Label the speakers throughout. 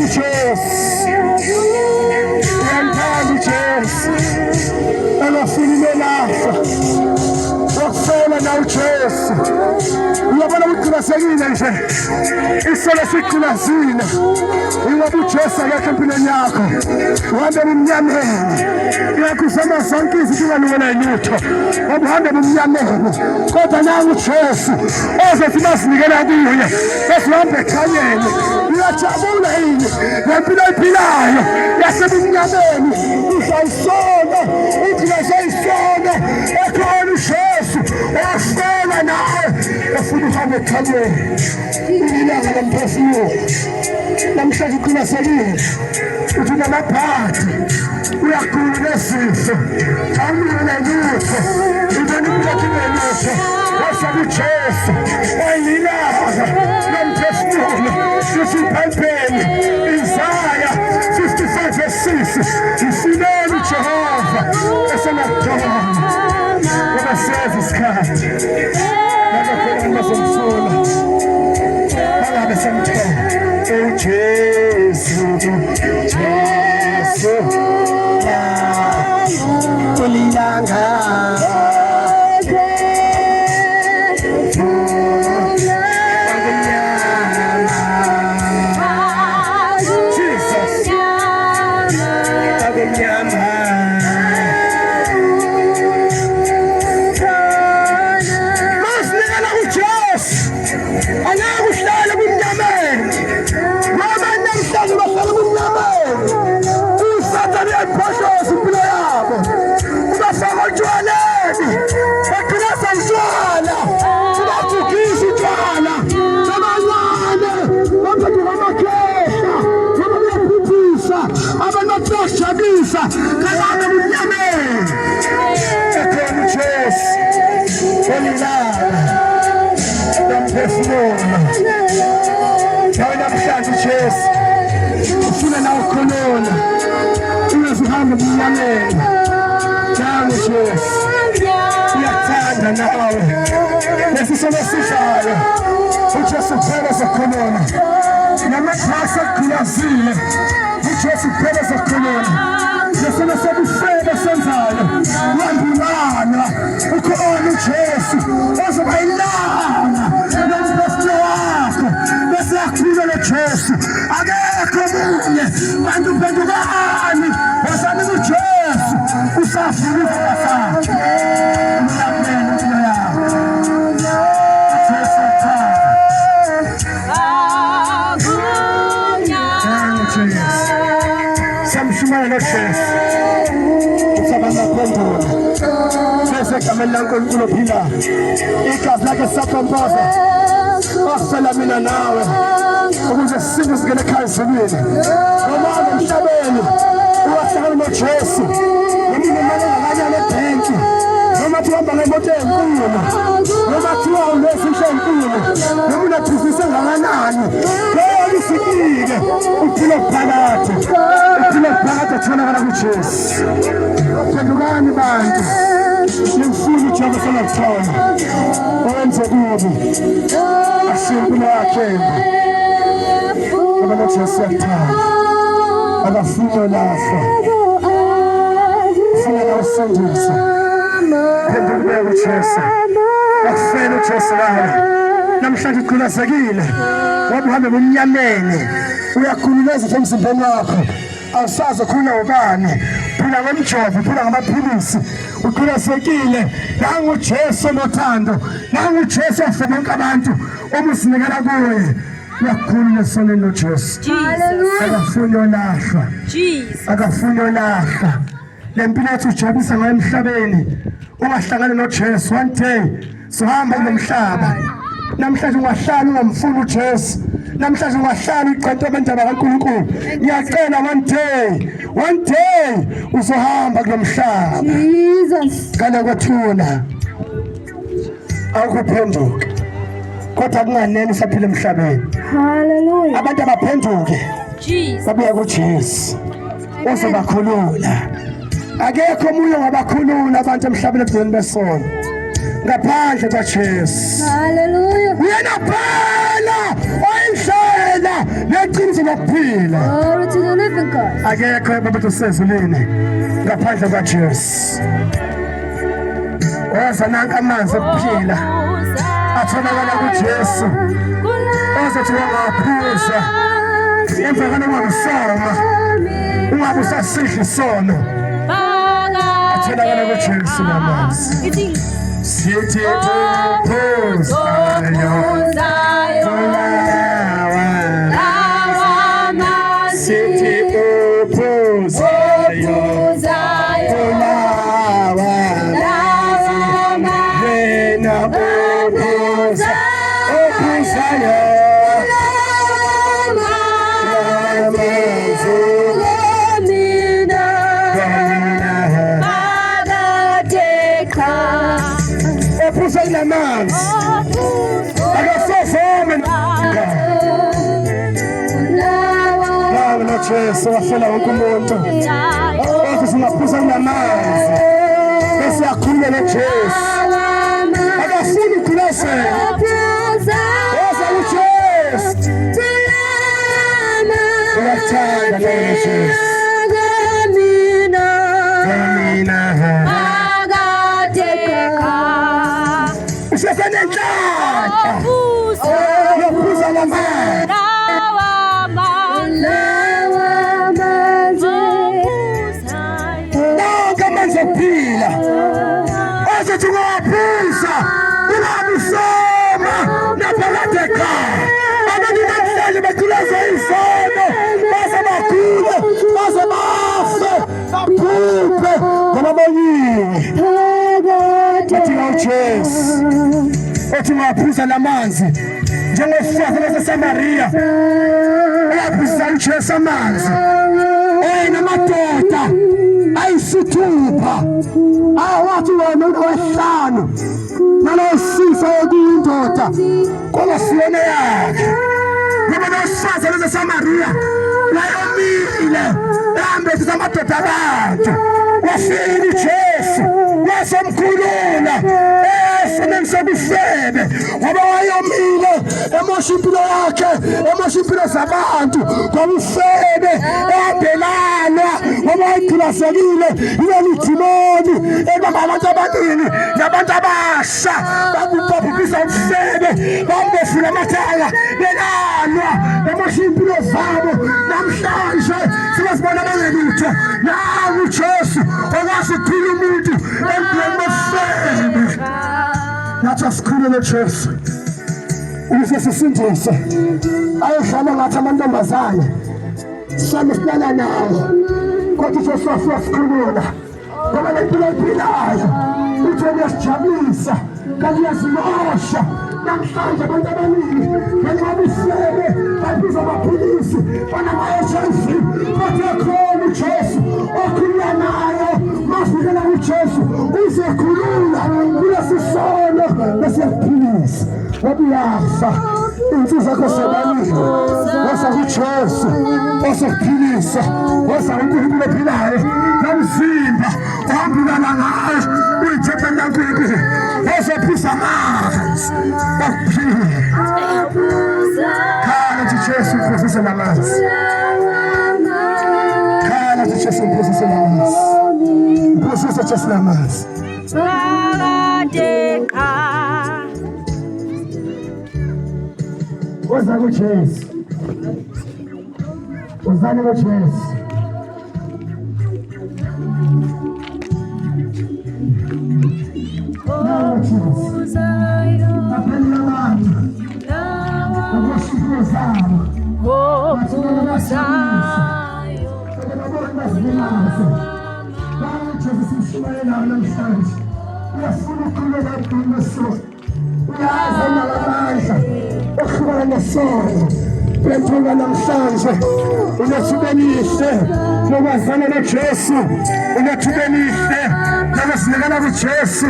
Speaker 1: uJesu, uyamthanda uJesu, angafuni nolahla wakufela na uJesu. Uyabona ukuqhulasekile nje isolo siqhulazile ingoba uJesu akekho empilweni yakho, uhambe bumnyameni. Uyakuzama zonke izinto ungalungela lutho ngoba uhambe bumnyameni, kodwa nangu uJesu ozothi basinikela kuye bese uhambe ekhanyeni. Uyajabula yini ngempilo ephilayo yasebumnyameni? Uzayisona uthi uzayisona ekhona uJesu ofela nawe efuna uhambe ekhanyeni. Ilanga lomphefumulo namhlanje uqhulasekile uthi namaphathi uyagula nesifo awulungele lutho ibona impilo lutho wasaba uJesu wayilanga lomphefumulo sisiphelpheni. Isaya 55:6 ifuneni uJehova esenakudala ngoba siyeza isikhathi nakakhona somfuna angabe semthola uJesu Jesu kulilanga shabisa kalana mnyame ekoni Jesu olilala namphefumulo yawena mhlanje Jesu ufuna na ukhonona uyazihambe mnyameni. Jangu Jesu uyathanda nawe nesisolo sizayo uJesu phela sokhonona namathasa kukhulazile uJesu phela sokhonona nesona sobufebe senzayo wandulana ukhona uJesu ozobayilana nomphefumulo wakho bese yakhulula lo Jesu akekho munye bantu pendukani wasani uJesu usafuna ukufaka ameni impilo yakho Samshumana no Jesu usabanga phendula sese kamela nkulunkulu phila igazi lakhe saphambaza wafela mina nawe ukuze sisinde singene ekhaya sibili noma emhlabeni uwahlala noJesu noma imali ngakanye nebhenki noma tuhamba ngemoto enkulu noma thiwa ulesisho enkulu noma unabhizinisi engakanani leyo isikike uphila phakathi atholakala kuJesu. Phendukani bantu nimfuna uJehova selakuthola owenze kubi asimpilo yakhe ngoba lo Jesu yakuthanda akafuna lahla ufuna usindisa. Phendukani kuJesu akufela uJesu lawe namhlanje uqhulazekile ngoba uhambe bomnyameni uyakhululeza emzimbeni wakho awusazi khona ubani phila ngomjovo phila ngamaphilisi uqhulasekile nangu Jesu nothando nangu Jesu afuna bonke abantu omusinikela kuye uyakhulula sonke no Jesu akafuni olahla akafuni olahla lempilo yathi ujabulisa ngayo emhlabeni ungahlangana no Jesu one day sohamba nomhlaba namhlanje ungahlala ungamfuni uJesu namhlanje ungahlala uqonde abantwana kaNkulunkulu ngiyacela one day uzohamba kulomhlaba Jesus kana kwathuna awukuphenduka kodwa kunganene usaphila emhlabeni. Hallelujah. Abantu abaphenduke Jesus babuya kuJesu uzobakhulula. Akekho omunye wabakhulula abantu emhlabeni ekugcineni besono ngaphandle kaJesu. Hallelujah. Uyena phela oyindlela neqiniso lokuphila. Akekho ebabethu usezulwini ngaphandle kwaJesu. Oza nanka amanzi okuphila atholakala kuJesu. Ozothi wangaphuza emva kana ungakusoma ungabe usasidla isono atholakala kuJesu lamanzi. Sithi uphuzayo sithi uphuzayo yena uphuzayo ophuza ilamanzi akasofome Jesu wafela wonke umuntu othi singaphuza ilamanzi bese yakhuluma noJesu akafuni ukulasela oza uJesu uyathanda noJesu mina usesenenhlanhla yokuphuza lamanzi phila ozothi ungaphuza ungabusoma naphakathi ekhaya abantu namhlanje bathulaza isono base bagule base bafe baphuphe ngoba bonyiwe bathi uJesu othi ungaphuza lamanzi njengesihlahla saseSamariya uyaphuza uJesu amanzi namadoda ayisithupha awathi wena owesihlanu nalosisa okuyindoda kolosiyone yakhe ngoba nosasa leSamariya layomile ehambisa amadoda abantu wafika uJesu wasomkhulula esimeni sobufebe ngoba wayomile emosha impilo yakhe emosha impilo zabantu ngobufebe ehambelana ngoba wayithilasekile yilelidimoni ebamba abantu abaningi nabantu abasha bakubhabhisa ubufebe bambefula amathaya belalwa emosha impilo zabo namhlanje sibasibona bangelutho nawe uJesu ongasikhula umuntu empilweni bofebe nathi asikhulule Jesu ukuze sisindise ayohlala ngathi amantombazane sami silala nawo kodwa Jesu asikhulula ngoba lempilo ephilayo uthi uyasijabulisa kanti uyasimosha namhlanje abantu abaningi banabufebe babiza amaphilisi banama-HIV kodwa ekhona uJesu okhulula nayo mafikela uJesu uzekhulula kulesi sono besiyakuphilisa ngoba uyafa insizwa zakho sebalile wasa kuJesu ozokuphilisa wasa uNkulunkulu ophilayo nomzimba ohambelana ngayo uyithetha kaNkulunkulu ozophuza amanzi okuphila khala nje Jesu uphuzise lamanzi khala nje Jesu uphuzise lamanzi uphuzise Jesu lamanzi Oza kuJesu ozani kuJesu Lentonga namhlanje unethubenihle ngokwazana noJesu unethubenihle nabasinikana kuJesu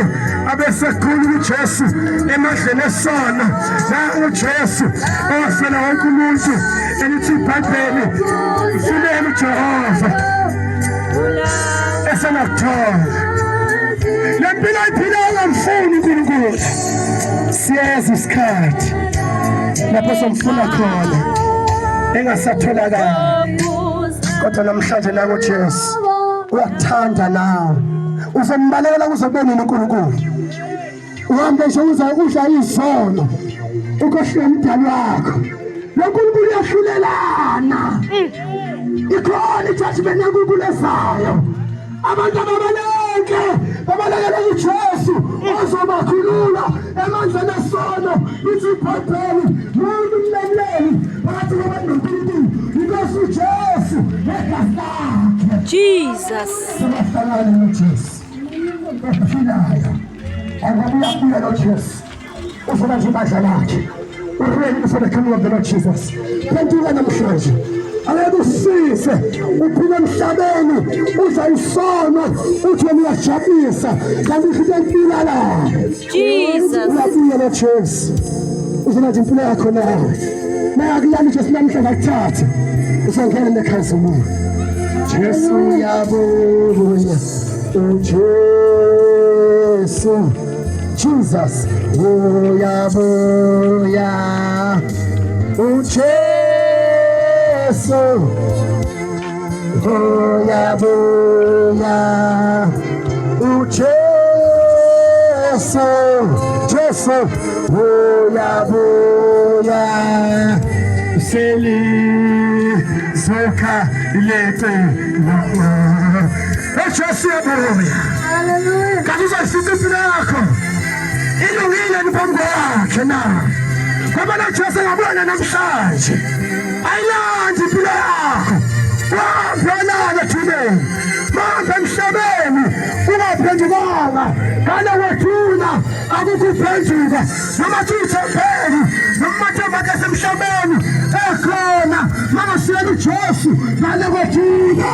Speaker 1: abesekhulu kuJesu emadleni esono la uJesu owafela wonke umuntu elithi iBhayibheli mfuleni uJehova esenakuthola lempilo ayiphilayo ngamfuni uNkulunkulu siyeza isikhathi lapho somfuna khona engasatholakali. Kodwa namhlanje nako Jesu uyakuthanda nawe. Uzombalekela kuzobona uNkulunkulu. Uhambe nje udla izono. Ukhohlwe umdali wakho. Lonkulunkulu uyahlulelana. Ikhona ijudgment yaNkulunkulu ezayo. Abantu babalekela uJesu ozobakhulula emandleni esono. Iziphotheli muntu mlemleli phakathi kwabantu noNkulunkulu. Inkosi uJesu negazi lakhe.
Speaker 2: Jesus.
Speaker 1: Sebahlangana noJesu. Baphilayo. Angabuya noJesu. Uzoba nje ibandla lakhe. We're for the coming of the Lord Jesus. Penduka namhlanje. Ake usise uphile emhlabeni uzayisona uthi wena uyajabulisa kanti ufike empila la.
Speaker 2: Jesus.
Speaker 1: Uyabuya noJesu. Uzonathi impilo yakho nawe. Mayakulala uJesu namhlanje akuthathe. Usongena nekhaya umuntu. Jesu uyabuya. Jesu. Jesus, uyabuya, uJesu, uyabuya, uJesu, Jesu, uyabuya, selizoka lete lama, uJesu uyabuya. Hallelujah. Kazuzayifika impilo yakho. Ilungile ngiphambi kwakhe na. Ngoba noJesu ngabona namhlanje. Ayilandi impilo yakho. Wabona thubeni. Manje emhlabeni ungaphendukanga. Kana wethuna akukuphenduka. Noma uthembele noma thembeke semhlabeni ekhona mama siyela uJesu kana wethuna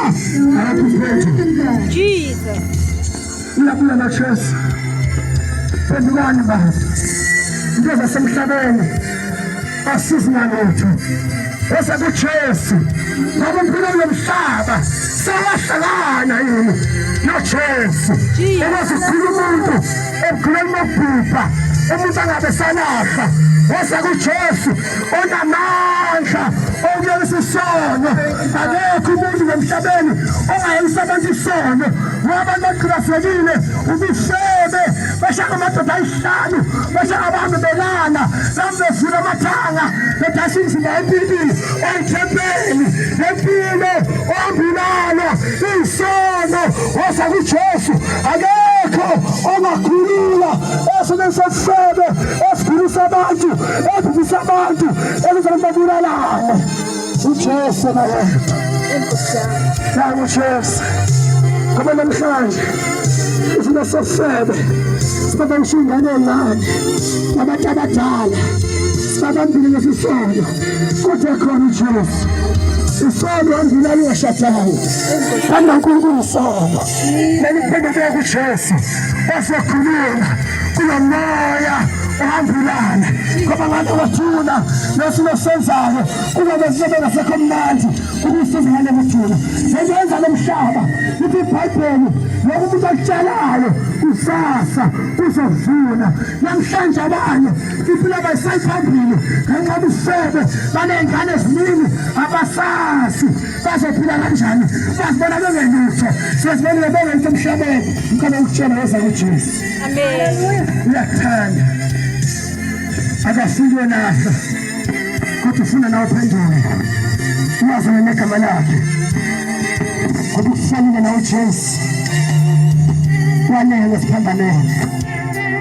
Speaker 1: akukuphenduka.
Speaker 2: Jesus.
Speaker 1: Uyabuya noJesu. Pendukani baba. Into zasemhlabeni asizingalitho. Esa kuJesu. Ngoba impilo yomhlaba sewahlangana yini noJesu. Ukukhuluma umuntu ekhuluma ubhubha umuntu angabe salahla. Esa kuJesu onamandla okuyelisa isono. Akekho umuntu emhlabeni ongayisebenzisa isono. Ngoba lokhulaselile ubusebe bashaka amadoda ayishanu bashaka abantu belana bamvula amathanga bedashinzi empilini oyithempeli empilo ombulalo isono wasa kuJesu akekho ongakhulula esebenzisebe esikhulisa abantu ebhubisa abantu ezizobabulala uJesu naye uJesu. Ngoba namhlanje izinto sesebe sibaba ushingane ngani abantu abadala sibabambile nesisono kodwa khona uJesu isono andina yeshatayo kana uNkulunkulu isono naliphendukela kuJesu esekhulula kunomoya ohambulana ngoba abantu abathula nesimo senzayo kuba besebenza sekomnandi ukusizana kuthula senza lomhlaba ithi iBhayibheli lokuthi akutshalayo usasa uzovuna namhlanje abanye impilo abayisayiphambili ngenxa yobusebe baney'ngane eziningi abasasi bazophila kanjani bazibona bengelutho sesibonile bengelutho emhlabeni ngicela ukutshela weza kuJesu.
Speaker 2: Amen.
Speaker 1: Uyakuthanda akasikwe naso kodwa ufuna nawe uphendule uwazane negama lakhe ngoba ukufanele nawe uJesu wanele siphambanele.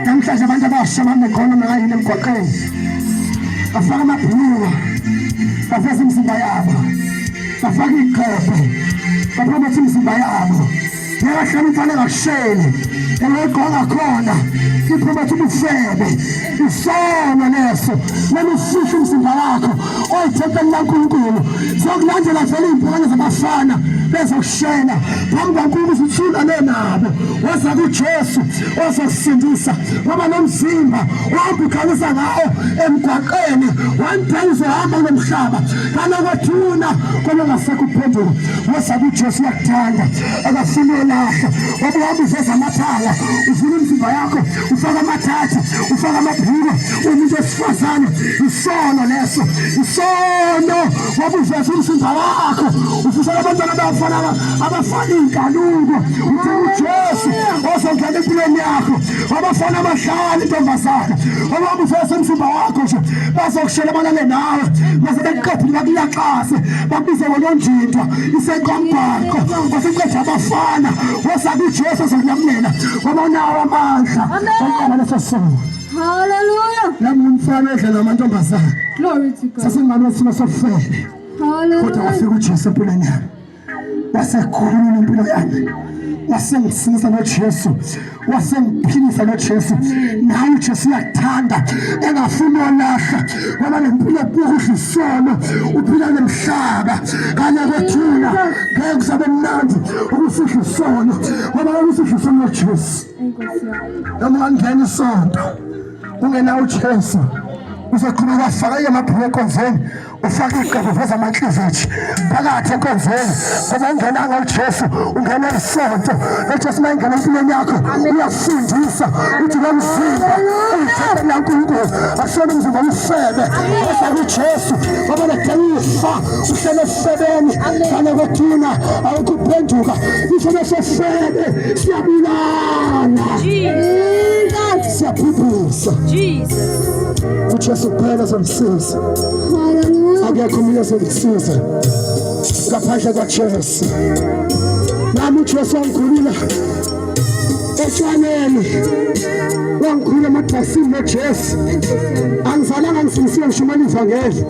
Speaker 1: Namhlanje abantu abasha bamekhono ngayini emgwaqeni bafaka amabhuluka baveza imizimba yabo bafaka iqhebhe baphometha imizimba yabo ngeyahlala umfana engakusheli engayigqoka khona iphometha ubufebe isono leso noma usisho umzimba wakho oyithempeli laNkulunkulu zokulandela vele iy'mpukane zabafana bezokushela phambi kwaNkulunkulu uthulane nabo waza kuJesu ozokusindisa ngoba nomzimba ohamba ukhalisa ngawo emgwaqeni one day uzohamba kulo mhlaba kana kwethula wethuna kwaba ngasekuphenduka wasabe uJesu uyakuthanda akafuni ulahla wabuhamba uveza amathanga uvula imizimba yakho ufaka amathatha ufaka amabhulu umuntu wesifazane isono leso isono wabuveza umzimba wakho ufisela abantwana abafana inkaluko uthi uJesu ozongena empilweni yakho abafana abahlali intombazana ababuveza umzimba wakho nje bazokushela balale nawe base beqedile bakuyaxase babize ngolonjinto isenkombhaqo baseqedile abafana wasabe uJesu ozokuyamulela wabonawo amandla oqala leso sono.
Speaker 2: Hallelujah.
Speaker 1: Nami umfana edla namantombazana
Speaker 2: Glory to God.
Speaker 1: sasingibani isimo sokufele kodwa
Speaker 2: Hallelujah.
Speaker 1: wafika uJesu empilweni yami wasekhulula impilo yami wasengisiza noJesu wasengiphilisa noJesu nawe uJesu uyakuthanda engafuni olahla ngoba lempilo yokuhle isono uphila nemhlaba kanye kwethuna ngeke kusabe mnandi ukufihla isono ngoba ukufihla isono noJesu noma ungena isonto ungena uJesu uzoqhubeka ufaka amabhuku enkonzweni ufaka iqembu veza amanhliziyo phakathi enkonzweni ngoba ungenanga uJesu ungena isonto uJesu mayingena empilweni yakho uyafundisa uthi lo mzimba uyithembele kaNkulunkulu asona umzimba ufebe wasabe uJesu ngoba ledelifa uhlele efebeni kanye kwethuna awukuphenduka isho lesefebe siyabulala siyaphuphusa uJesu kuphela somsiza akekho umuntu ozomsiza ngaphandle kaJesu. Nami uJesu wangikhulula etshwaneni wangikhulula emadasini noJesu angizalanga ngisingisiwe ngishumela ivangeli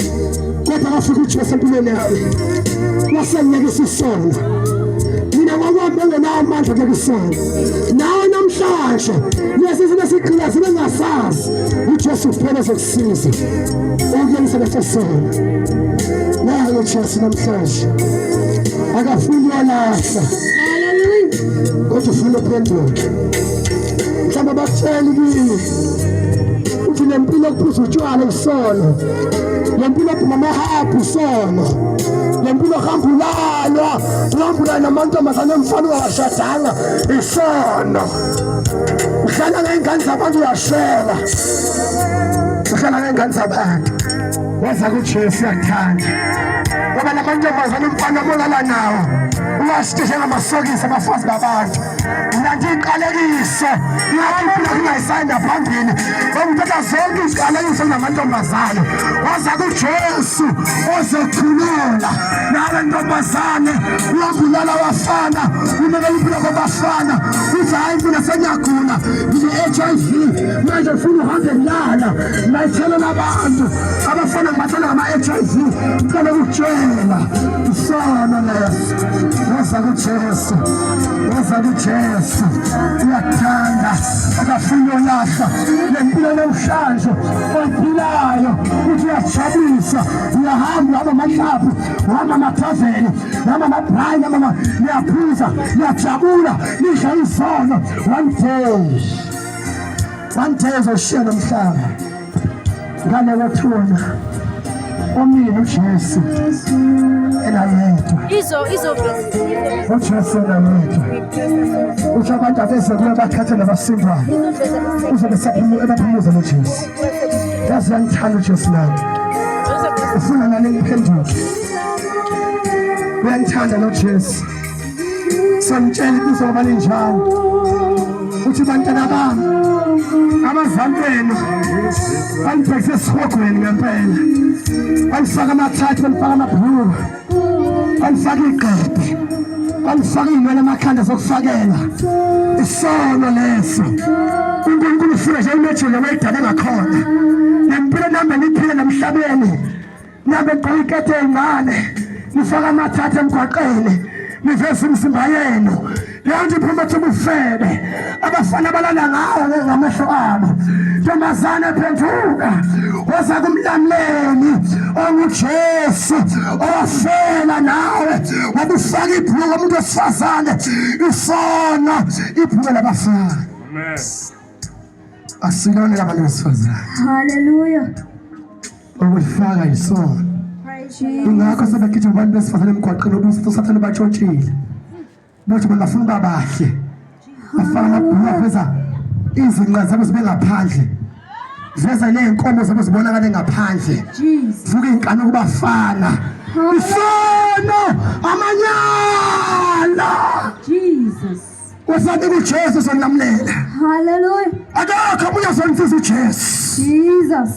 Speaker 1: kodwa ngafika uJesu empilweni yami wasenginikisa isono mina ngokwami bengenawo amandla okusono nawe namhlanje lesi siqhila singasazi uJesu kuphela ozokusiza ukuyisa leso sono nawe uJesu namhlanje akafuni walahla kodwa ufuna uphenduke mhlawumbe bakutshela kimi uthi lempilo kuphuza utshwala isono lempilo phuma amahabhu isono lempilo hamba ulalwa uhamba namantombazane emfana ungashadanga isono uhlala ngey'ngane zabantu uyashela uhlala ngey'ngane zabantu waza kuJesu uyakuthanda ngoba lamantombazane umfana molala nawo uyasitisha ngamasokisi abafazi babantu nanti iqalekiso ngathi impilo ingayisanda phambili ngoba uthatha zonke iziqalekiso kunamantombazane waza kuJesu ozokhulula nawe ntombazane uyabulala abafana unekela impilo kwabafana uthi hayi impilo sengiyagula ngine-HIV manje ufuna uhambe kulala mayithela nabantu abafana ngibathela ngama-HIV ngicela ukutshela isono leso waza kuJesu waza kuJesu uyakuthanda akafuni olahla lempilo namhlanje oyiphilayo uthi uyajabulisa uyahamba uhamba amahlaphu uhamba amathaveni uhamba amabrayi niyaphuza niyajabula nidla isono one day uzoshiya nomhlaba ngale kwethuna umyeni uJesu elayedwa uJesu elayedwa uthi abantu abeze kuye bathathe nabasindwayo uzobe ebaphumuza noJesu yazi uyangithanda uJesu nami ufuna nani ngiphenduke uyangithanda noJesu samtshela ibizo ngoba linjalo uthi bantwana bami abazali benu banibhekise esihogweni ngempela banifaka amathathu banifaka amabhulu banifaka iqede banifaka iy'nwele emakhanda zokufakela isono leso uNkulunkulu ufuna nje imejule wayidala ngakhona nempilo nambe niphile namhlabeni nambe gqoka ikete ey'ncane nifaka amathathu emgwaqeni niveza imizimba yenu leyo iphuma ubufebe abafana balala ngawo ngamehlo abo ntombazane phenduka waza kumlamleni onguJesu owafela nawe wabufaka ibhuku umuntu wesifazane isono ibhuku labafana. Amen. Asilone abantu besifazane.
Speaker 2: Hallelujah.
Speaker 1: Ukufaka isono. ingakho sebegijima abantu besifazane emgwaqeni ubusithi usathane batshotshile bothi bangafuna babahle bafaka amabhuku aveza izinqa zabo zibe ngaphandle veza neenkomo zabo zibonakale ngaphandle vuka inkani kubafana ifana amanyala
Speaker 2: Jesus.
Speaker 1: usathi uJesu sonamlela
Speaker 2: Hallelujah.
Speaker 1: akakho umuntu azonifisa uJesu
Speaker 2: Jesus.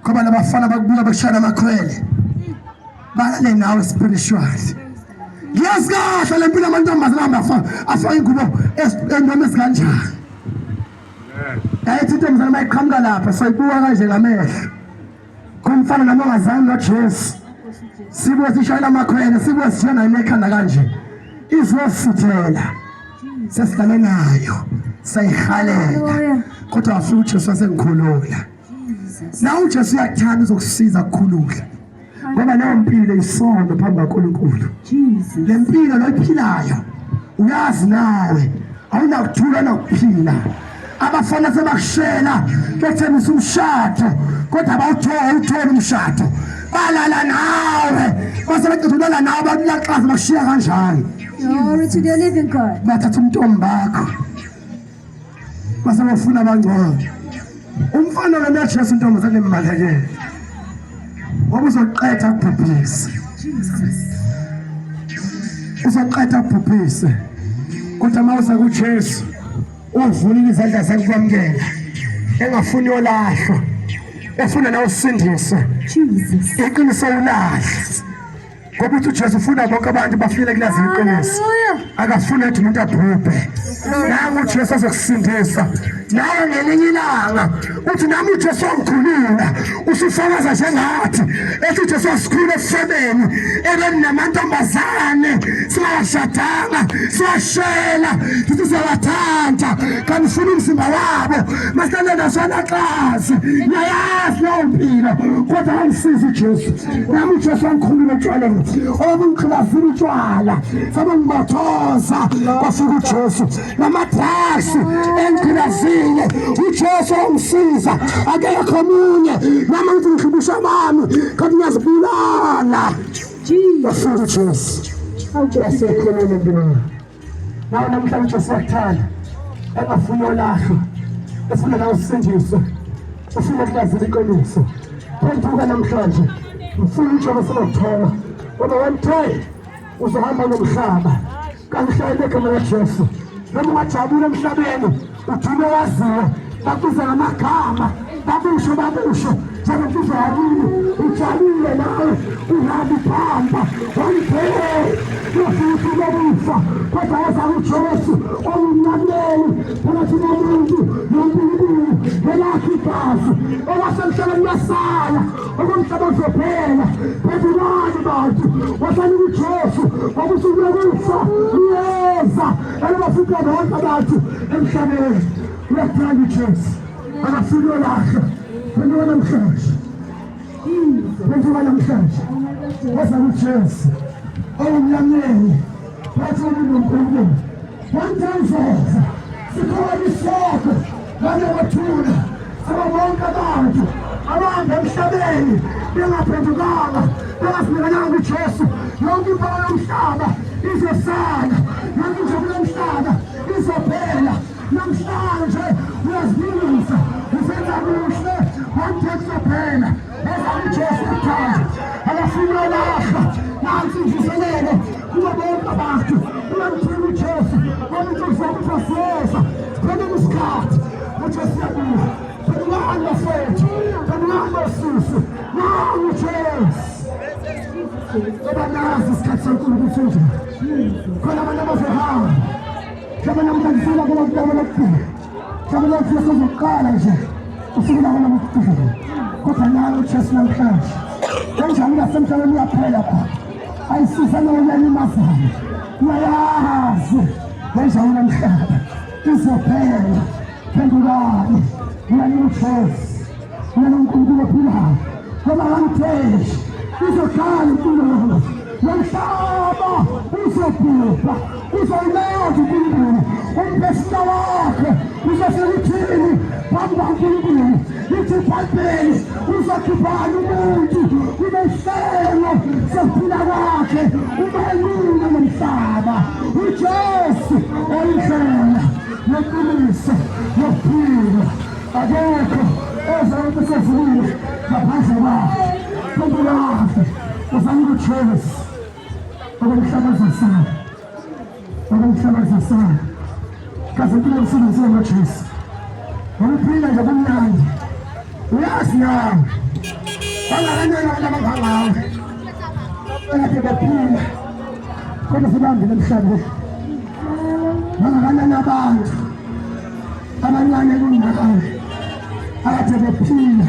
Speaker 1: ngoba labafana bakubuka beshana amakhwele balale nawe spiritually yes kahle lempilo amantombazana afaka ingubo endome ezikanjani ayithi intombazana mayiqhamuka lapha soyibuka kanje ngamehlo kumfana nami ongazange noJesu sibuye sishayela amakhwele sibuye sijana imekhanda kanje izosithela sesidlale nayo sayihalela kodwa afika uJesu wasengikhulula na uJesu uyakuthanda uzokusiza ukukhulula ngoba leyo mpilo isondo phambi kaNkulunkulu le mpilo loyiphilayo uyazi nawe awunakuthula nokuphila abafana sebakushela bethembisa umshado kodwa abawutholi umshado balala nawe base becedulana nawe bakuyaxaza bakushiya kanjani.
Speaker 2: Glory to the living God.
Speaker 1: Bathatha umntombi bakho base bafuna abangcwele umfana lo naJesu intombazane embalekele ngoba uzoqetha ukubhubhisa uzoqetha ukubhubhisa kodwa mawuza kuJesu uvulile izandla zakhe kwamkela engafuni yolahlwa efuna nawe usindise
Speaker 2: Jesus.
Speaker 1: iqiniso ulahla ngoba uthi uJesu ufuna bonke abantu bafile kulazi iqiniso akafuna ukuthi umuntu abhubhe nangu uJesu azokusindisa nawe ngelinye ilanga uthi nami uJesu wangikhulula usufakaza njengathi ethi uJesu wasikhulula esifebeni namantombazane singashadanga siwashela sithi siyawathanda kanti ufuna umzimba wabo masithandana nasanaxazi nayazi leyo mpilo kodwa angisiza uJesu nami uJesu wangikhulula etshwaleni obungikhilazile utshwala sabe ngibothoza kwafika uJesu namadrasi engikhilazile uJesu wangisiza akekho omunye nami ngithi ngihibisha bami kanti ngiyazibulala wafika uJesu uJesu ekhuluma empilweni nawe namhlanje uJesu wakuthanda engafuni yolahlwa efuna nawe usindiswe ufuna kulazile iqiniso phenduka namhlanje ufuna uJesu sinokuthola ngoba one day uzohamba nomhlaba kangihlale egama laJesu noma ungajabula emhlabeni uthule waziwe bakuza ngamagama babusho njengokuza yabini ujabule nawe uhambe phamba one day uyofuthi lokufa kodwa waza uJesu ongumnameli phakathi komuntu noNkulunkulu elakhi igazi owasemhlabeni yasala okomhlaba uzophela phendulani bantu wasani uJesu wabusuku lokufa uyeza elibafika bonke abantu emhlabeni uyathanda uJesu akafika yolahlwa phenduka namhlanje phenduka namhlanje waza uJesu ongumnameli phakathi komuntu noNkulunkulu wanthanzeza sikhona isoko lanyabathula ababonke abantu abahamba emhlabeni bengaphendukanga bengazinikanyanga uJesu yonke impilo yomhlaba izosala yonke injabulo yomhlaba izophela namhlanje uyazilungisa usenza kuhle konke kuzophela eza uJesu kuthanda akafuni yolahlwa nansi imvuselelo kubo bonke abantu uyamthemba uJesu ngoba uzokuthi wasiyeza siphelele isikhathi uJesu uyabuya phendukani bafowethu phendukani bosisi nangu uJesu ngoba nazi isikhathi senkulunkulu futhi khona abantu abazohamba mhlawumbe namhlanje sifuna kulokudaba lokugcina mhlawumbe lokufika sozokuqala nje ufikela kona kokugcina kodwa nawe uJesu namhlanje kanjani ngasemhlabeni uyaphela khona ayisiza nawe uyalimazana uyayazi kanjani namhlanje izophela phendukani uyanuJesu uyanuNkulunkulu ophilayo ngoba angitheshi izohlala impilo yami nomhlaba uzobhubha uzoyileza uNkulunkulu umphefumulo wakhe uzofika uthini phambi kaNkulunkulu Ithuphalpeni uzokhiphala umuntu unehlelo sokuphila kwakhe ubalula nomhlaba. uJesu oyindlela yokuqinisa yokuphila. Akekho ozabe sesivile ngaphandle kwakhe. Kumbulakhe uzama uJesu okumhlabazisana okumhlabazisana kaze kube umsebenzi kaJesu. Ukuphila nje kumnandi. Uyazi nawe bangakanani abantu abangangawe ekade bephila kodwa sebambile emhlabeni. Bangakanani abantu abancane kungawe akade bephila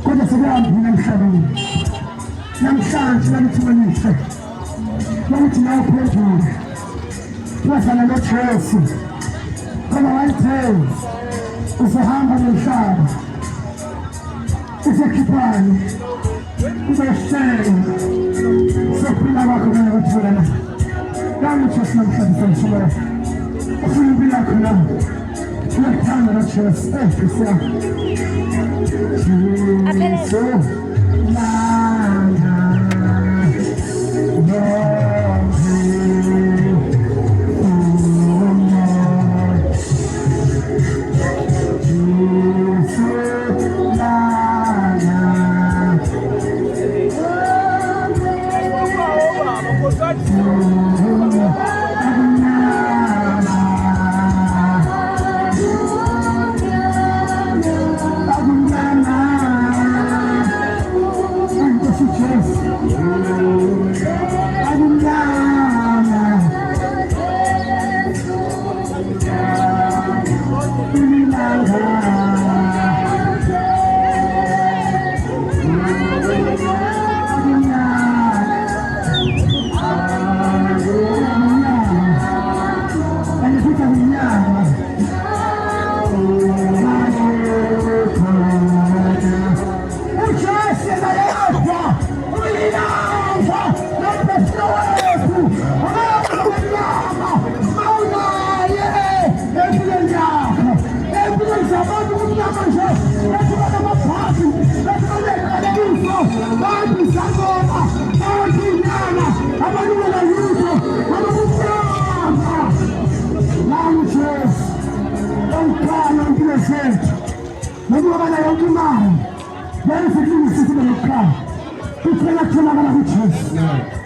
Speaker 1: kodwa sebehambile emhlabeni. Namhlanje lamthumanihle lokuthi nawe uphendule uyafana noJesu ngoba wayethe uzohamba nomhlaba uzokhiphala uzohlelo sokuphila kwakho kanye kwathulana. Nami uJesu namhlanje sengishilo ufuna impilo yakho nami uyakuthanda noJesu. Nkosi yami Jesu lana Nobana yonke imali yayisiklinisile lokukhaya kuphela kutholakala kuJesu.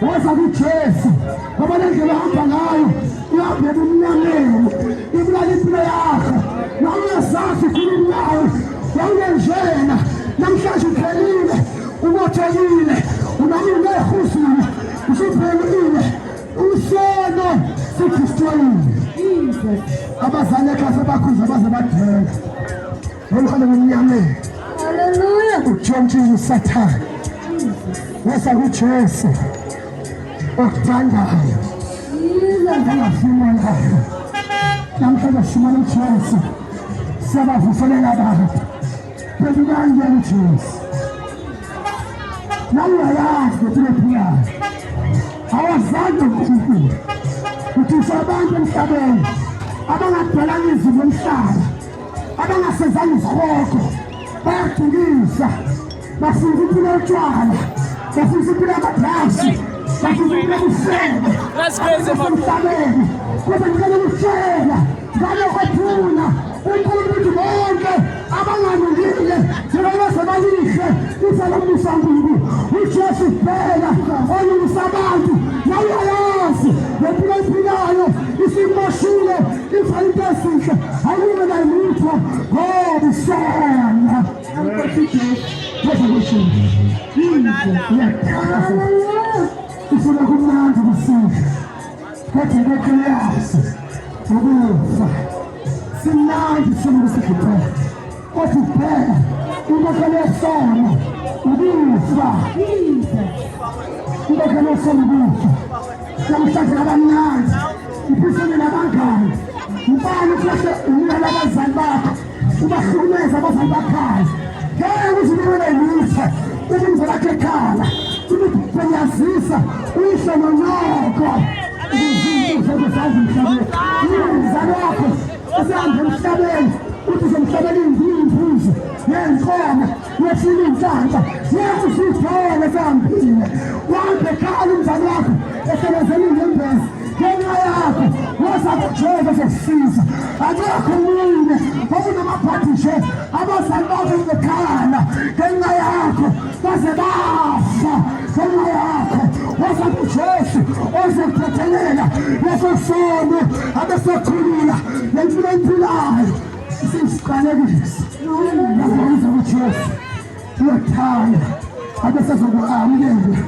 Speaker 1: Woza kuJesu ngoba lendlela ohamba ngayo ihambe ebumnyameni ibulala impilo yakho. Nawuyazazi ikhulumi nawe wawunenjena namhlanje uphelile umothekile unami unehuzile usuphelile usono sikristoyile. Abazali ekhaya bakhuza baze badela ngomhalo womnyameni.
Speaker 2: Hallelujah.
Speaker 1: Utshontshile usathane wesa kuJesu okuthandayo angafumangayo. Namhlanje simane uJesu siyabavuselela abantu phendukani kuJesu. Nawe uyayazi ukuthi uphilayo awazange uNkulunkulu uthisa abantu emhlabeni abangadalanga izimo emhlaba abangasezanga isihogo bayadukisa bafuna impilo yotshwala bafuna impilo yamadrasi bafuna impilo yobuhlebe emhlabeni kodwa ngicela ukushela ngale kwathuna uNkulunkulu bonke abangalungile njengoba balihle isalombusa Nkulunkulu uJesu kuphela olungisa abantu. Nawe uyayazi lempilo ephilayo isimoshile ifana into esihle ayikube nalutho ngoba isona ufuna kumnandi kusihle kodwa ngekhoyazi ukufa simnandi simusihle phela kodwa kuphela inkokhelo yesono ukufa inkokhelo yesono ukufa. Namhlanje abamnandi uphusene nabangani ubani ukulahle umnala abazali bakho ubahlukumeza abazali bakhaya ngeke uzibone lutho ubunze lakhe ekhala ubunyazisa uyihle nonyoko izinto zokuzazi emhlabeni umzali wakho usehambe emhlabeni uthi uzomhlabela iy'mbuzi yembuzi, yenkomo, yefuna inhlanhla, yekuzidole zambile. Wambe khala umzali wakho esebenzela inyembezi ngenxa yakho, woza kuJehova zosiza. Akekho omunye okunamabhadi nje abazali bakho bekhala ngenxa yakho baze bafa ngenxa yakho. Woza kuJesu ozokuphethelela leso sono abesekhulula lempilo emphilayo isisiqalekisa. Nakuza kuJesu uyathanda abesezokuamukela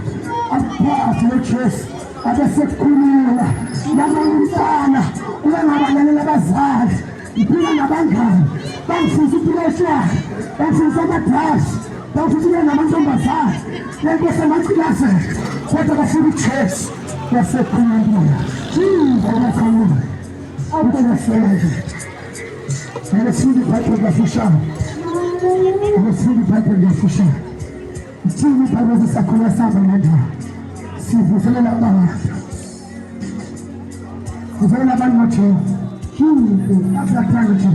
Speaker 1: akuphathe uJesu abesekhulula namanyana uyangabalela abazali iphila nabangani bangifisa impilo eshaka bangifisa amadrasi bangifisa namantombazane lenkosi amacilazela kodwa bafuna uJesu yasekhulula yakhulula awubesebenza ngesindi phathe ngafushane ngesindi phathe ngafushane ithini phathe sakhula saba ngendaba sivuselela abantu vuselela abantu ngoJehova asathanda nje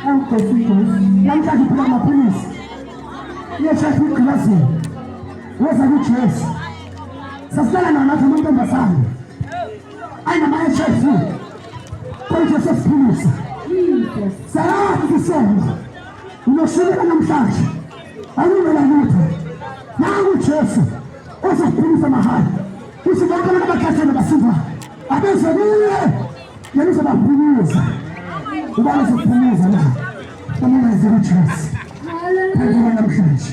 Speaker 1: awukhofido namhlanje phela amaphilisi iyeshaya igilazini woza kuJesu sasihlala nawo nathi amantombazane ayinama-HIV konje sesiphilisa salathi isono unoshukela namhlanje alungela lutho nangu uJesu ozokuphilisa mahhala uthi bonke abantu abakhathele basinda abeze kuye yena uzobaphumuza ubani uzokuphumuza na umuneze kuJesu phendula namhlanje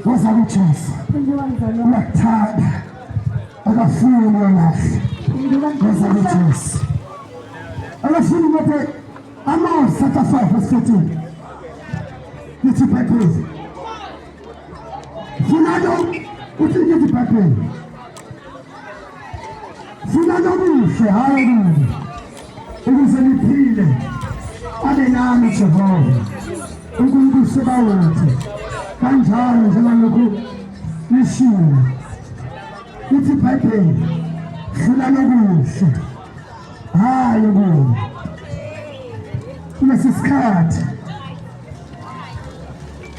Speaker 1: woza kuJesu uyakuthanda akafuni olahle woza kuJesu akafuni ngobe Amos chapter 5 verse 14 lithi phephezi funado uthi lithi phephezi funado kuhle haleluya ukuze liphile abe nami Jehova uNkulunkulu sebawothi kanjalo njengalokhu lishiwo lithi phephezi funado kuhle haleluya kulesikhathi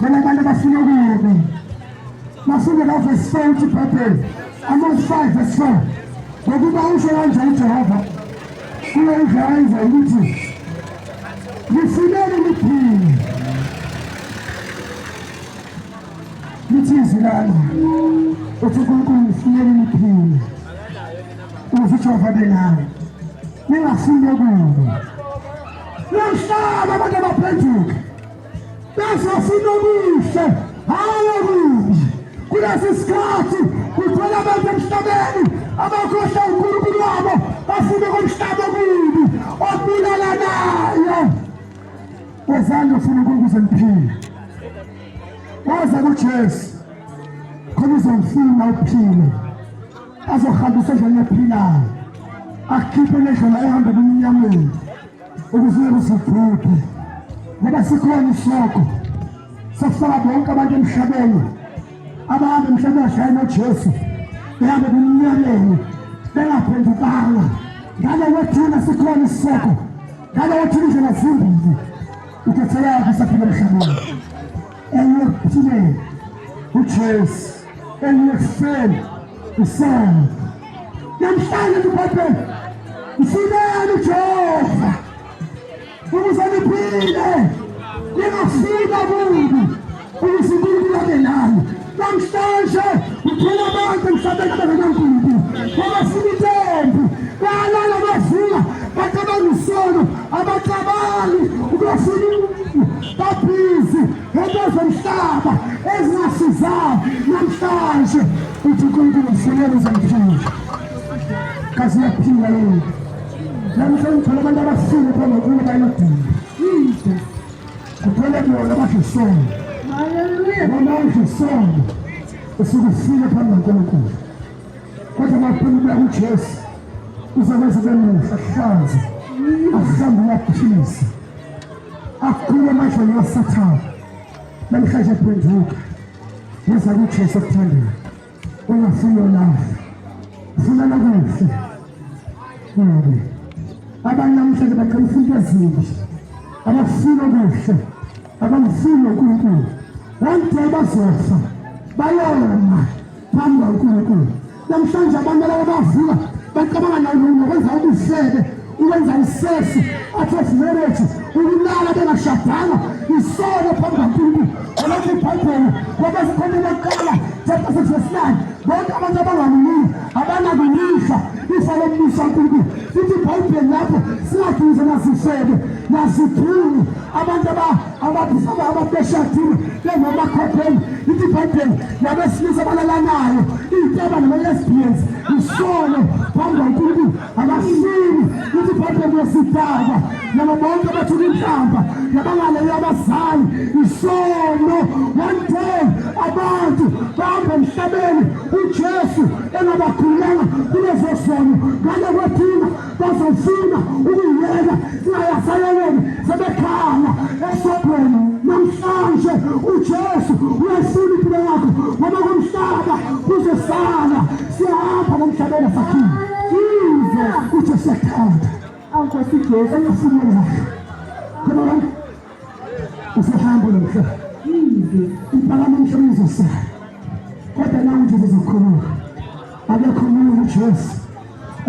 Speaker 1: bona abantu bafuna kubi bafuna la verse 4 uthi phephezi Amos 5 verse 4 ngokuba usho kanjani uJehova kuyenzeka ukuthi lifunele liphile lithi izilala uthi uNkulunkulu lifunele liphile uthi uJehova benayo ningafuni kubi Yosaba abantu abaphenduka bazofuna okuhle hayi okubi. Kulesi sikhathi kuthola abantu emhlabeni abakhohlwa uNkulunkulu wabo bafuna komhlaba okubi okubulalanayo. Wezani ufuna uNkulunkulu liphile? Woza kuJesu khona uzomfuna uphile azohambisa endleleni ephilayo akukhiphe lendlela ehamba kumnyameni ukuze uziphuphe ngoba sikhona isoko sofaka bonke abantu emhlabeni abahamba emhlabeni bashaya noJesu behamba kumnyameni bengaphendukanga ngale wethina sikhona isoko ngale wethina indlela zimbili ukhethela yakho saphila emhlabeni enye uJesu enye kufeni usana namhlanje kuphathwe ufunani uJehova ukuze niphile ningafika kubi ukuze uNkulunkulu abe nani. Namhlanje uthola abantu emhlabeni abangenaNkulunkulu abafuna itembu balala bavuka bacabanga isono abacabangi ukufuna umuntu babhizi into zomhlaba ezingasizayo. Namhlanje uthi uNkulunkulu ufunela uzamphila kazi yaphila yini namhlanje uthola abantu abafuna phela uNkulunkulu bayadinga kuphela bona abashisono. Haleluya. Bona usono usukufika phambi kaNkulunkulu kodwa maphuma uJesu uzakwenza bemuhle ahlanze ahlambe yaphilisa akhule amandla kaSathane namhlanje aphenduka yeza kuJesu akuthandela ungafuna nawe ufuna nakuhle abanye namhlanje baqala ufuna ezimbi abafuna kuhle abamfuna uNkulunkulu one day bazofa bayoma phambi kaNkulunkulu. Namhlanje abantu laba bavuka bacabanga nokwenza ubuhlebe, ukwenza isesi, athi marriage, ukulala bengashadanga, isono phambi kaNkulunkulu. Olokhu iBhayibheli ngoba sikhona eqala chapter 6:9 bonke abantu abangalungile abanakulisha ifa lombuso kaNkulunkulu. Futhi iBhayibheli lapho singaduze nasishebe nasithuni abantu ababeshadile bengamakhopheni. Ithi iBhayibheli nabesilisa abalalanayo iy'taba nama-lesbians isono phambi kaNkulunkulu abafuni. Ithi iBhayibheli yesidakwa nabo bonke abathuka inhlamba nabangaleyo abazali isono. One day abantu bahamba emhlabeni uJesu engabakhululanga kulezo sono ngale kwethina bazofuna ukuyiyeka singayasayeleni sebekhala esobhweni. Namhlanje uJesu uyayifuna impilo yakho ngoba kumhlaba kuzosala siyahamba nomhlabeni asakhile. Jesus uthi siyakhanda awukosi Jesu ayafunela khona usahamba nomhlaba impalamo emhlabeni izosala kodwa nawe nje uzokhulula. Akekho omunye uJesu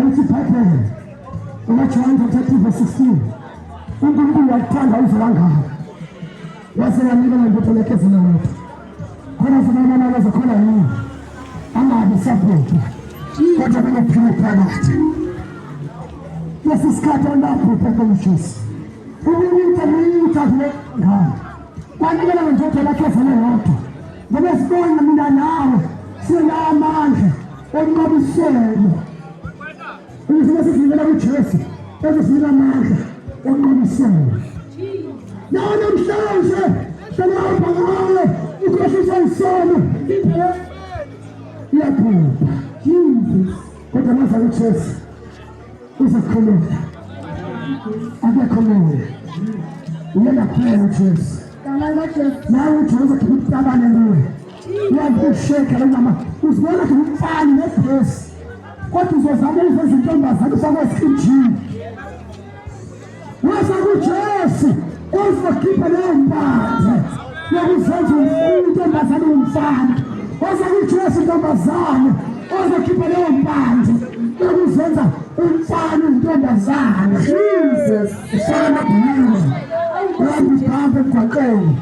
Speaker 1: ethi iBhayibheli uJohn 3:16 uNkulunkulu wathanda uzwe kangaka wase yanika indodana yakhe ezinotho khona zibona abazokhona yini angabe support kodwa benophila phakathi lesikhathi lapho phakathi uJesu umuntu ngani kwanikela indodana yakhe ezinotho ngoba sibona mina nawe sinamandla onqobiselo. Usina sizinikela uJesu ezosinika amandla onqobiselo. Nawe namhlanje selahamba ngawe ukhohlisa isono iyaphupha. Jesus kodwa manje uJesu uzokhulula akekho omunye uyena kuphela uJesu. Nawe uJesu utabane nguwe uyakusheka lama uzibona kumfani neBhesi kodwa uzozama izintombazane ufake esikhinjini wasa kuJesu uzokhipha leyo mpande yokuzenza intombazane umfana. Wasa kuJesu intombazane uzokhipha leyo mpande yokuzenza umfana intombazane. Jesus usana bhulu uhambe phambi emgwaqeni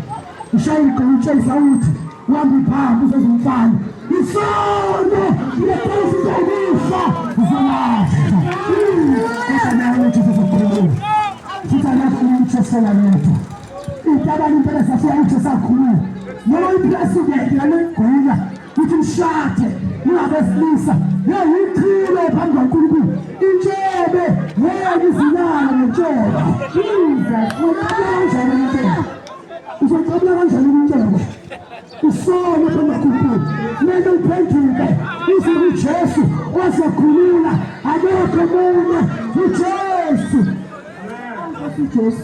Speaker 1: ushaye igqutshisa uthi uhambe phambi uzozumfana isono lephezulufa uzolahla. Nawe uthi uzokhulula futhi alapho uMthesela lethu itabani impela sasiyayithi sakhulula noma ipresident yalegqula uthi mshade ungabesilisa yeyichilo phambi kaNkulunkulu intshebe yeyizilala nentshebe. Jesus kanjani intshebe uzocabula kanjani intshebe isono phambi kaNkulunkulu mele uphendule uze uJesu ozokhulula akekho omunye uJesu. Jesus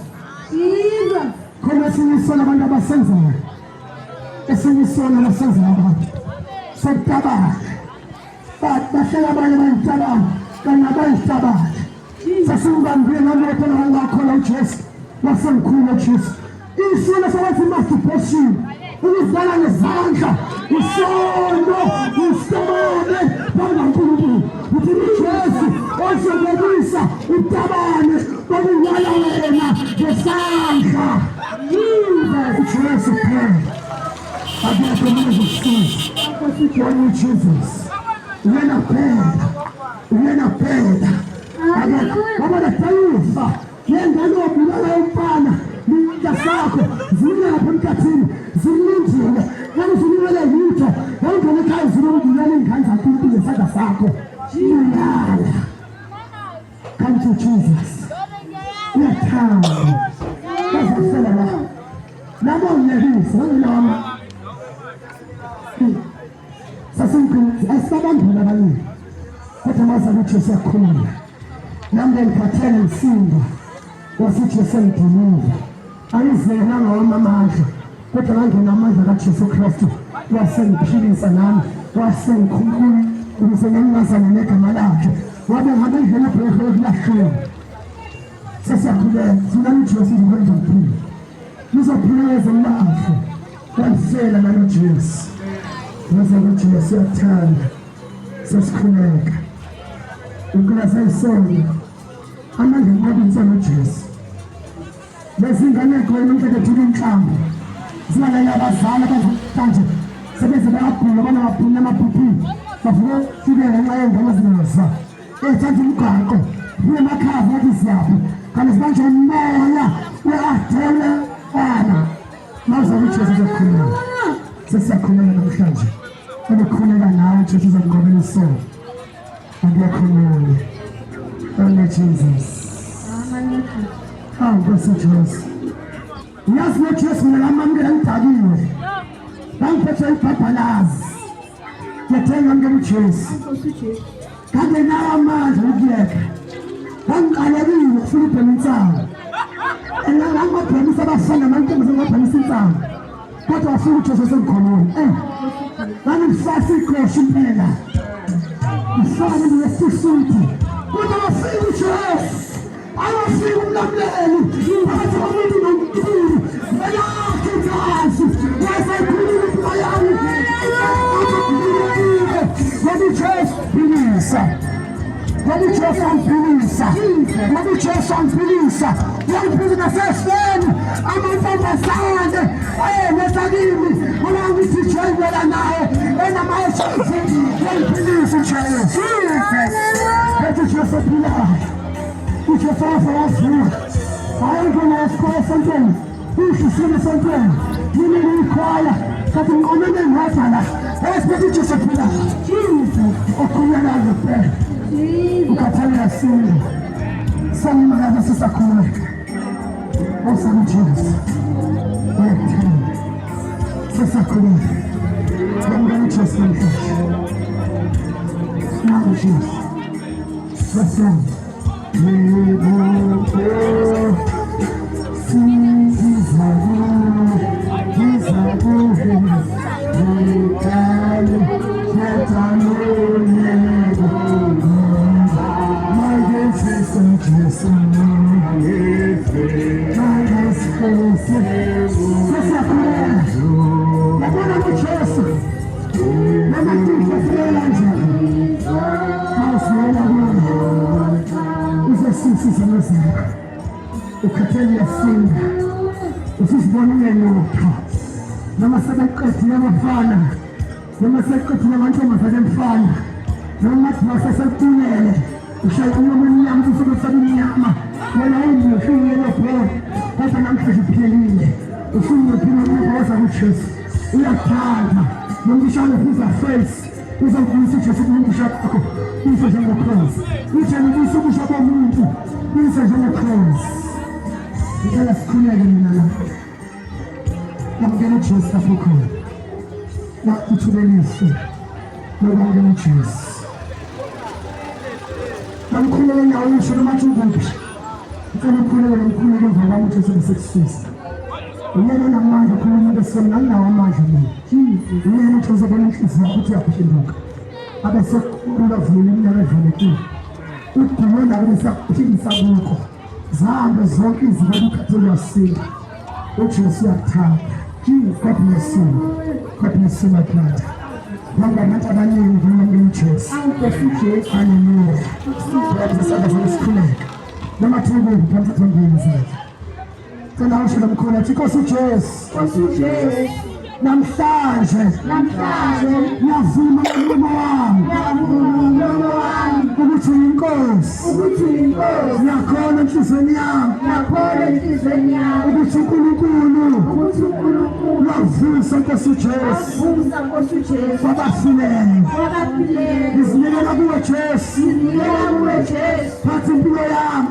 Speaker 1: khona sinisona abantu abasenzayo esinisona abasenzayo abantu sokutabana bahlala abanye bayitabana kanye abayitabana sasingibambile namoto nawakhona uJesu wasengikhulula uJesu. Isono sabathi masturbation ukuzala ngezandla isono usitabane phambi kaNkulunkulu uthi uJesu ozobonisa utabane bakuwala wena ngesandla. Jesus pray akekho omunye usiza only Jesus. Uyena phela akekho ngoba lethayifa yengane obulala umfana ninja sakho zilapha emkhathini zilindile yakuzinikele yitho yangene ekhaya zinombulela ingane zaNkulunkulu ngesandla sakho iyala. Come to Jesus. Uyathanda bazafela la nabo ngiyabisa noma sasingithi asabandula abaningi kodwa maza ukuthi siyakhulula nambe ngiphathele umsindo wasithi sengidiniwe ayizena ngawami amandla kodwa ngangena amandla kaJesu Kristu wasengiphilisa nami wasengikhulula ukuze ngingazane negama lakhe wabe ngabe ndlela phezulu lahlweni sesiyakhuleka sina uJesu ngokwenza impilo nizophileza lafu walifela nalo Jesu. Ngaze ukuthi Jesu uyathanda sesikhuleka ukula sayisonga amandla ngobinza noJesu. Lezingane khona umfethu inhlamvu zibala abazali abazanje sebeze bayabhula bana baphula amaphuphi bavuka sike ngenxa yengane zinaza ethatha umgaqo emakhaya athi siyaphi kanti sibanje umoya uyadela bana maze uJesu uzokhuluma sesiyakhuluma namhlanje ukukhuleka nawe Jesu uzakugqobela isono angiyakhuluma oh Jesus Nkosi Jesu yazi lo Jesu mina ngamamukela ngidakiwe ngiphethe ibhabhalazi ngiyathenga ngamukela uJesu kanti nawo amandla ukuyeka ngiqalekile ufuna ubhema insango ngangabhemisa abafana amantombazane ngabhemisa insango kodwa wafuna uJesu sengikhononi ngangifasa igosha impela ngifaka ngesisuthi kodwa wafika uJesu awafika umlamleli phakathi komuntu nomkhulu belakhe igazi wasekhulula impilo yami ngoba uJesu philisa ngoba uJesu amphilisa ngoba uJesu amphilisa uyangiphilisa nasesifeni amantombazane ayenetha kimi ngoba ngithi jengela naye enama-HIV uyangiphilisa uJesu ethi uJesu ophilayo uJesu wavuka ayengena esikole esontweni uyishisile esontweni yini uyikhwaya kanti ngiqomene ngedwa la esibethe uJesu ophilayo okhuleka ngempela ukhathalela sinye sangimakaza sisakhuleka osami Jesu uyakuthanda sisakhuleka ngomngane uJesu namhlanje nawe Jesu basiyani ukhathele yasinda usizibonile lutho noma sebeqedile abafana noma seqedile amantombazane emfana noma sesequlele ushaya unyama emnyama usukusaba imnyama wena uyifile lobho kodwa namhlanje uphelile usunophila ukuboza kuJesu uyathanda nomshana uza face uzokubuyisa uJesu kumusha kwakho uze njengokhozi ujeni ubuyisa umusha komuntu uze njengokhozi ngicela sikhuleke mina la ngamukela uJesu lapho khona la uthulelise ngamukela uJesu ngamkhuleke nawe usho noma ukuphi ngicela ukhuleke nomkhuleke emva kwami uJesu esekusisa uyena namandla khona umuntu esona nawo amandla mina uyena uJesu bona inhliziyo ukuthi yaphinduka abesekhulula vele iminyaka edlulekile udimona kusaphilisa kukho zahambe zonke izinto ukhathele yasinda uJesu uyakuthanda God bless you God bless you my brother bangabantu abaningi ngomngane uJesu haleluya sisaba sikhuleka noma thubeni phansi thongeni zethu cela usho nomkhulu athi Nkosi uJesu namhlanje ngiyavuma umlomo wami ukuthi uyinkosi ngiyakhona enhlizweni yami ukuthi uNkulunkulu wavusa Nkosi uJesu wabafileyo ngizinikela kuwe Jesu phatha impilo yami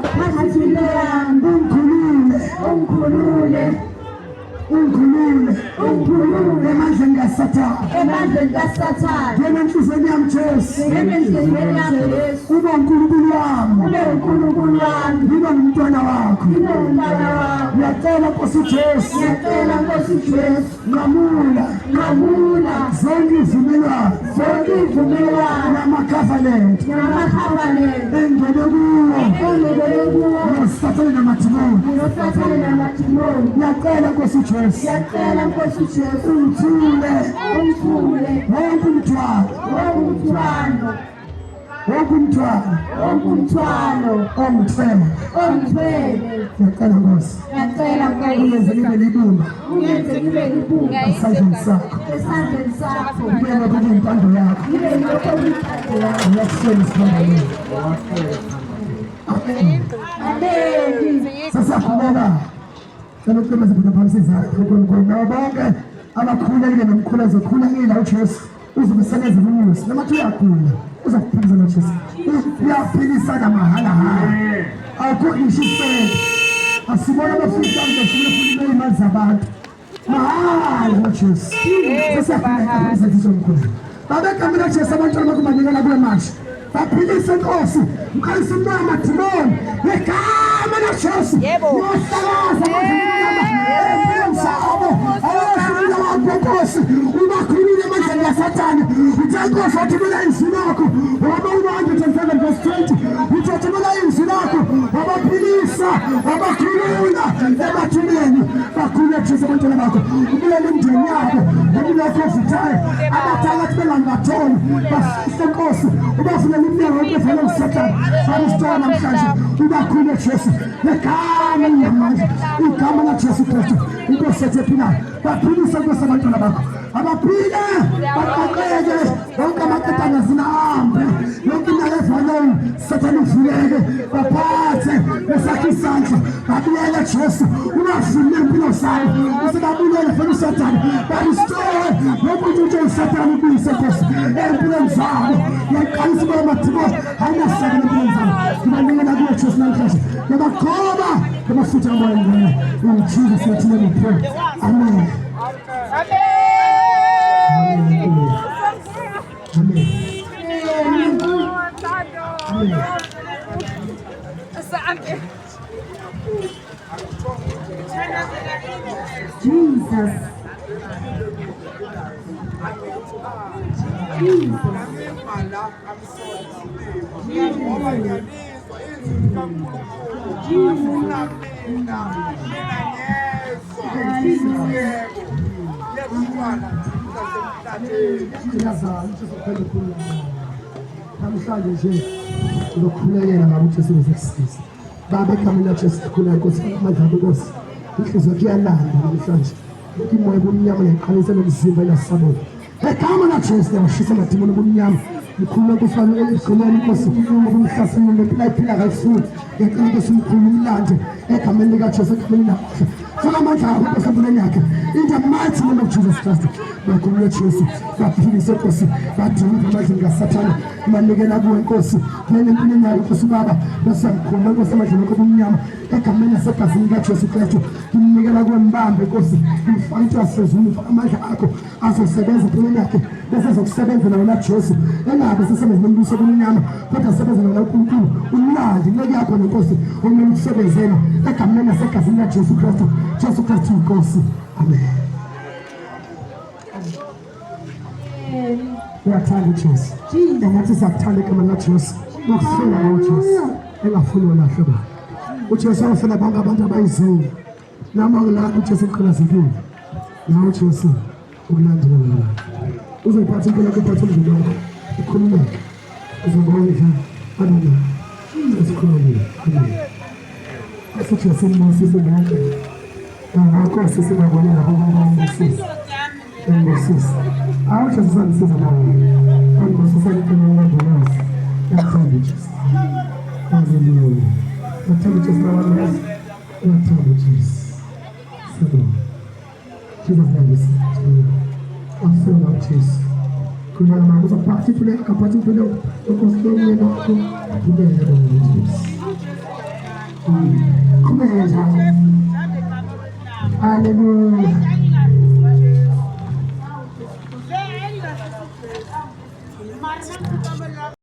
Speaker 1: ungikhulule emandleni kaSathane.
Speaker 2: Emandleni kaSathane.
Speaker 1: Ngena enhliziyweni yami Jesu.
Speaker 2: Ngena enhliziyweni yami Jesu.
Speaker 1: Ube uNkulunkulu wami.
Speaker 2: Ube uNkulunkulu wami.
Speaker 1: Ngibe ngumntwana wakho.
Speaker 2: Ngibe umntwana wakho.
Speaker 1: Ngiyacela Nkosi Jesu.
Speaker 2: Ngiyacela Nkosi Jesu.
Speaker 1: Nqamula zonke izivumelwano nama-covenant engene kuwo noSathane namadimoni. Ngiyacela Nkosi Jesu ungithule wonke umthwalo ongithwele. Ngiyacela Nkosi ungenze ngibe libumba esandleni sakho, ngibe lokho kuyimpando yakho. Ngiyakusela isibonelo. Sasiyaqhubeka sanokuqinisa phela phansi izandla uNkulunkulu nabo bonke abakhulekile nomkhulu ezokhulekile uJesu uzokusebenza umusi noma kuthi uyakhula uzokuphilisa noJesu uyaphilisana mahalahala akho ishisele asibona abafika besifuna imali zabantu mahala noJesu sasiyaqhubeka phezulu uNkulunkulu babekamela Jesu abantwana bakumanikela kule manje baphilise Nkosi mkhalisa umoya amadimoni ngegama laJesu yohlakaza zabo awafuna waNkosi ubakhulule emandleni kaSathane uthi Nkosi wathumela izwi lakho waba 107 verse 20 uthi wathumela izwi lakho wabaphilisa wabakhulula emathuneni bakhulule Jesu abantwana bakho ubulele imindeni yabo ubulele ovuthayo abadala athi bengangathoni bafise Nkosi ubafuna iminyango yokuvela uSathane bamsithola namhlanje ubakhulule Jesu ngegama lamandla igama laJesu Kristu Inkosi yethu ephilayo baphilise Nkosi abantwana bakho abaphile baqaqeke bonke amaketane zinahambe yonke indawo evanayo Sathane uvuleke baphathe besakhe isandla babulele Jesu ungafuni impilo zabo usebabulele fena uSathane baristore yonke into uSathane ubuyise Nkosi empilweni zabo yaqalisa umoya amadimoni ayinaseke empilweni zabo ngibanikela kuwe Jesu namhlanje ngiyabaqoba ngamafutha kamoya ngcwele in Jesus' mighty name we pray. Amen.
Speaker 2: Jesus.
Speaker 1: Namhlanje nje ngizokhulekela ngabo Jesu ngesikisi babe kamela Jesu khona Nkosi amandla Nkosi inhliziyo kuyalanda namhlanje imoya bomnyama neqhalisa nomzimba yasabona egama laJesu yashisa amadimoni bomnyama ngikhuluma kufanele ekhoneni Nkosi umhlaselo lephila kayifuthi ngicela Nkosi umkhulu umlande egameni likaJesu egameni lakhe faka amandla akho esabuleni yakhe in the mighty name of Jesus Christ bakhulule Jesu baphilise Nkosi badinga amandla kaSathane manikela kuwe Nkosi ngene empilweni yakho Nkosi baba besamkhulu Nkosi amandla akho bomnyama egameni lasegazini likaJesu Kristu ngimnikela kuwe mbambe Nkosi umfana asezulu amandla akho azosebenza empilweni yakhe bese zokusebenza nawe Jesu engabe sisebenza nombuso bomnyama kodwa asebenza nawe uNkulunkulu umlandi ngeke yakho Nkosi umele ukusebenzela egameni lasegazini likaJesu Kristu Jesu Kristu Nkosi amen. Uyathanda uJesu engathi siyakuthanda igama laJesu ngokufuna ngoJesu engafuni wona hlobo uJesu ufuna bonke abantu abayizini noma ulapho uJesu uqhilazekile nawe uJesu ukulandela wena uzophatha impilo yakho uphathe umzimba wakho ukhululeke uzobona adona esikhululile amen asithi yasimosise ngakho ngakho sisibabonela ngokusisa ngosisi awusho sisandisiza nawe ngosisana kenela bonus yathanda Jesu hallelujah yathanda Jesu nawe yathanda Jesu sabo Jesus name is afuna Jesu kuna mama uzaphatha kule kaphatha kule ukosibonile lokho kubele Jesu kumeza hallelujah